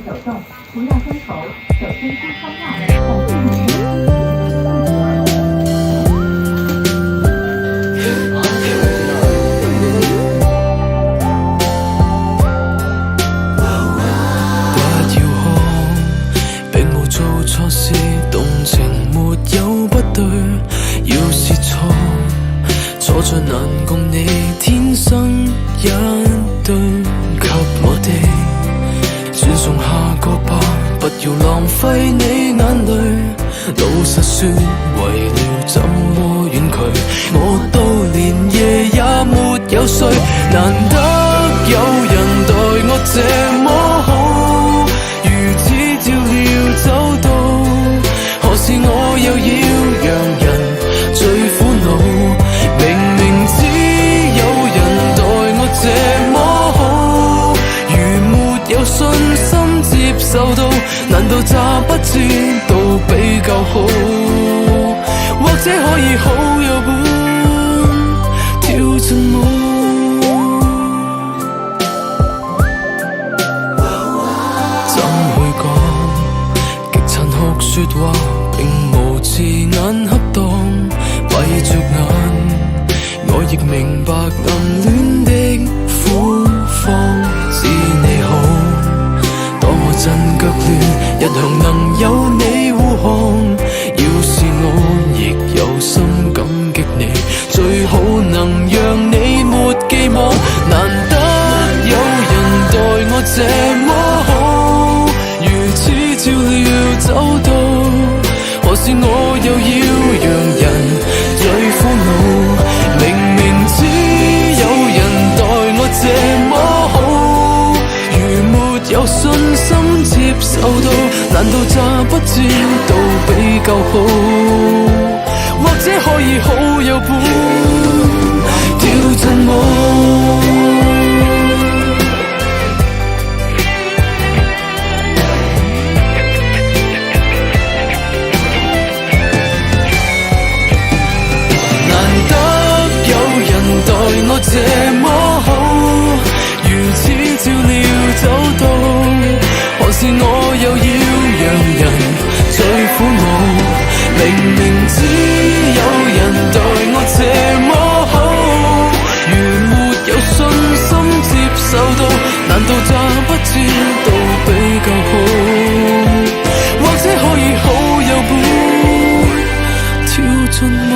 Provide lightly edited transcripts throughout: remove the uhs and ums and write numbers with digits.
手动，不要分头，手伸出窗外，展现你的做錯事，動情沒有不對。要是錯在難共你天生一對。給我哋轉送下個吧，不要浪費你眼淚。老實說，為了怎麼遠距，我到連夜也沒有睡。難得有人待我這麼好，如此照料走到，何時我又要讓人最苦惱？明明知有人待我這麼好，如沒有信心接受到，難道詐不知道比較好？或者可以好有伴跳進舞。說話並無字眼恰當，閉着眼，我亦明白暗戀的苦況。知你好，當我陣腳亂，一向能有你護航。要是我亦有心感激你，最好能讓你沒寄望。難得有人待我這麼好，如此照料走到，何時我又要讓人最苦惱？明明知有人待我這麼好，如沒有信心接受到，難道詐不知道比較好？或者可以好有伴跳進舞。我這麼好，如此照料走到，何時我又要讓人最苦惱？明明知有人待我這麼好，如沒有信心接受到，難道詐不知道比較好？或者可以好有伴跳進舞。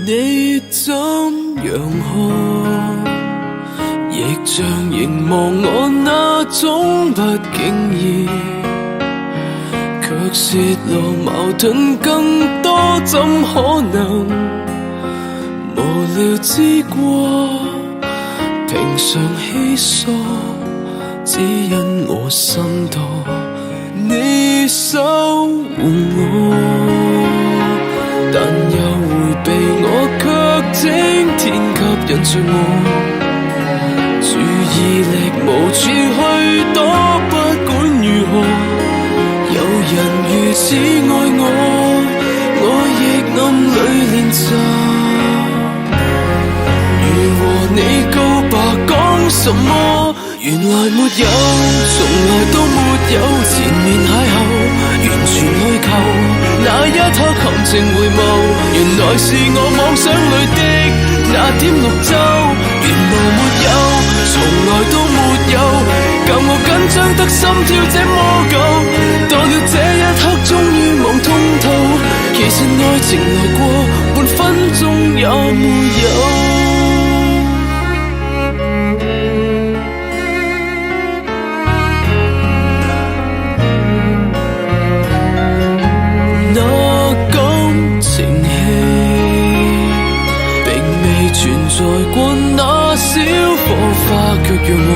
你怎樣看，亦像凝望我那種不經意，卻泄露矛盾更多，怎可能無聊之過？平常稀疏，只因我心多，你守護我，但又迴避我，卻整天吸引着我。注意力無處去躲，不管如何，有人如此愛我，我亦暗裏練習。如和你告白講什麼？原來沒有，從來都沒有，前面邂逅，完全虛構。那一刻含情回眸，原來是我妄想裏的那點綠洲。原來沒有，從來都沒有，教我緊張得心跳這麼久。到了這一刻，終於望通透，其實愛情來過，半分鐘也沒有。我，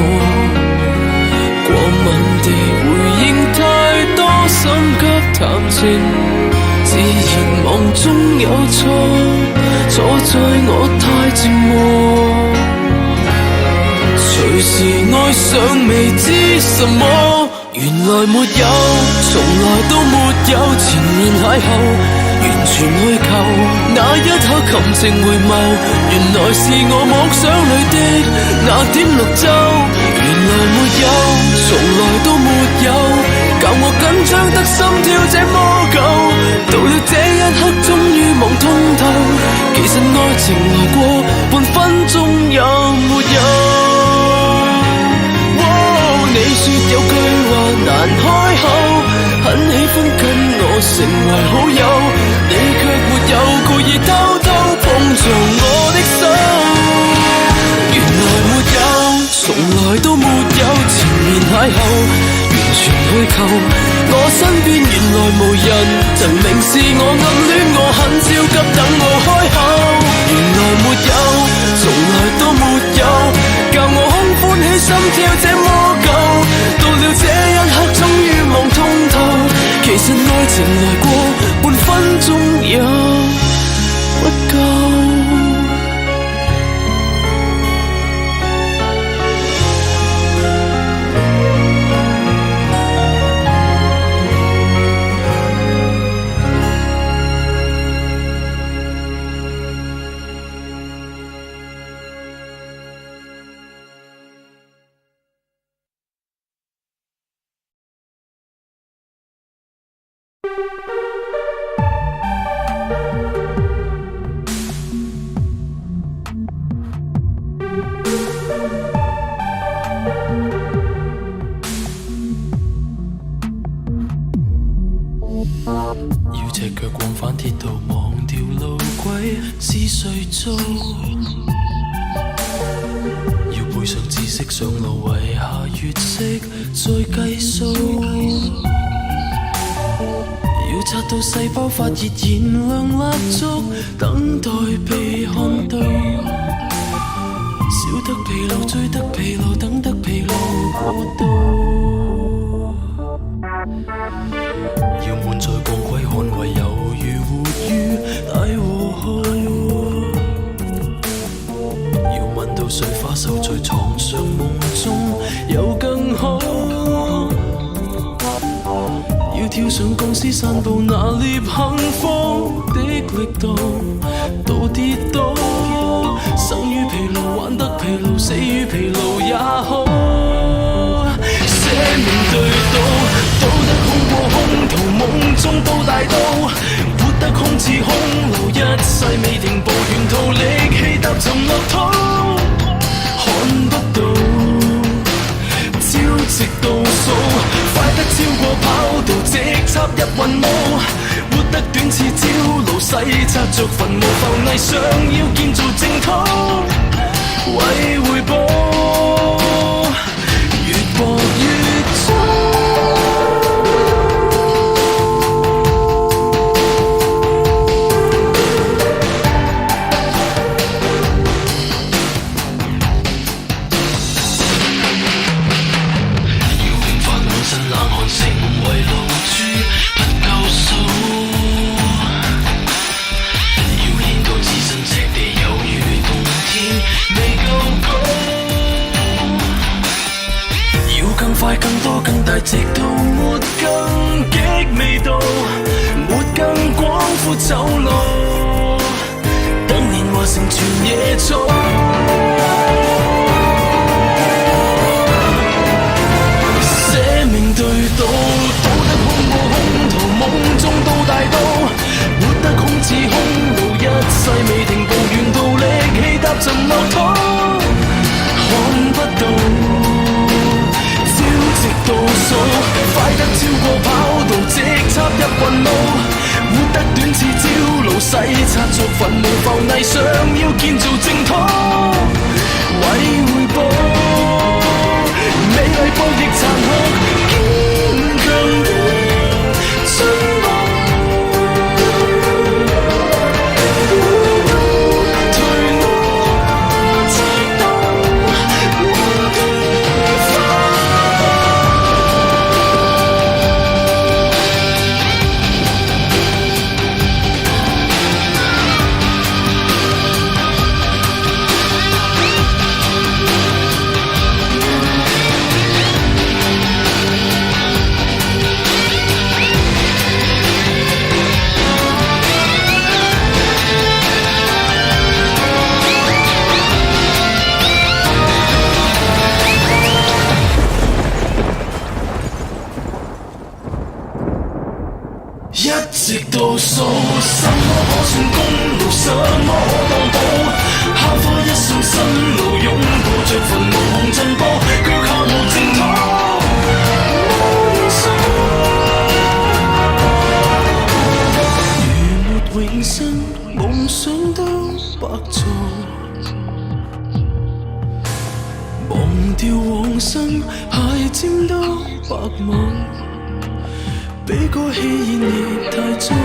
過敏地回應太多心急談情，自然忙中有錯，錯在我太寂寞。隨時愛上未知什麼，原來沒有，從來都沒有，前面邂逅，完全虛構。那一刻含情回眸，原來是我妄想裏的那點綠洲。原來沒有，從來都沒有，教我緊張得心跳這麼久。到了這一刻，終於望通透，其實愛情來過半分鐘也沒有。你說有句話難開口，很喜歡跟我成為好友，你卻沒有故意偷偷碰着我的手。原來沒有，從來都沒有，前面邂逅，完全虛構。我身邊原來無人，曾明示我暗戀我，很焦急等我開口。原來沒有，從來都沒有，教我空歡喜心跳這麼久。到了這一刻，終於望通透，其實愛情來過半分鐘也不夠。要隻腳往返鐵道，忘掉路軌是誰做？要背上知識上路，遺下月色再計數。要擦到細胞發熱，燃亮蠟燭，等待被看到。少得疲勞，追得疲勞，等得疲勞過度。要滿載光輝捍衛，猶如活於大和號。要聞到水花手在床上，夢中有更好。要跳上鋼絲散步，拿捏幸福的力度，到跌倒。生於疲勞，玩得疲勞，死於疲勞也好。捨命對賭，賭得空過空途，夢中到大道，活得空似空路，一世未停步，沿途力氣踏沉落土，看不到朝夕倒數，快得超過跑道，直插入雲霧，活得短似朝露，洗刷着墳墓，浮泥上要建造淨土，為回報越搏越早。直到沒更激味道，沒更廣闊走路，等年華成全野草。捨命對賭，賭得空過空途，夢中到大道，活得空似空路，一世未停步，沿途力氣踏沉落土，看不到倒數，快得超過跑道，直插入雲霧，活得短似朝露，洗刷着墳墓，浮泥上要建造淨土，為回報美麗博弈殘酷，堅強的進步。退我知道，算公路，什麼可當寶？敲花一生新路，擁抱着墳墓紅塵波，腳下無淨土，無人數。如沒永生，夢想都白做。忘掉往生，鞋尖都白茫，比個戲言亦太早。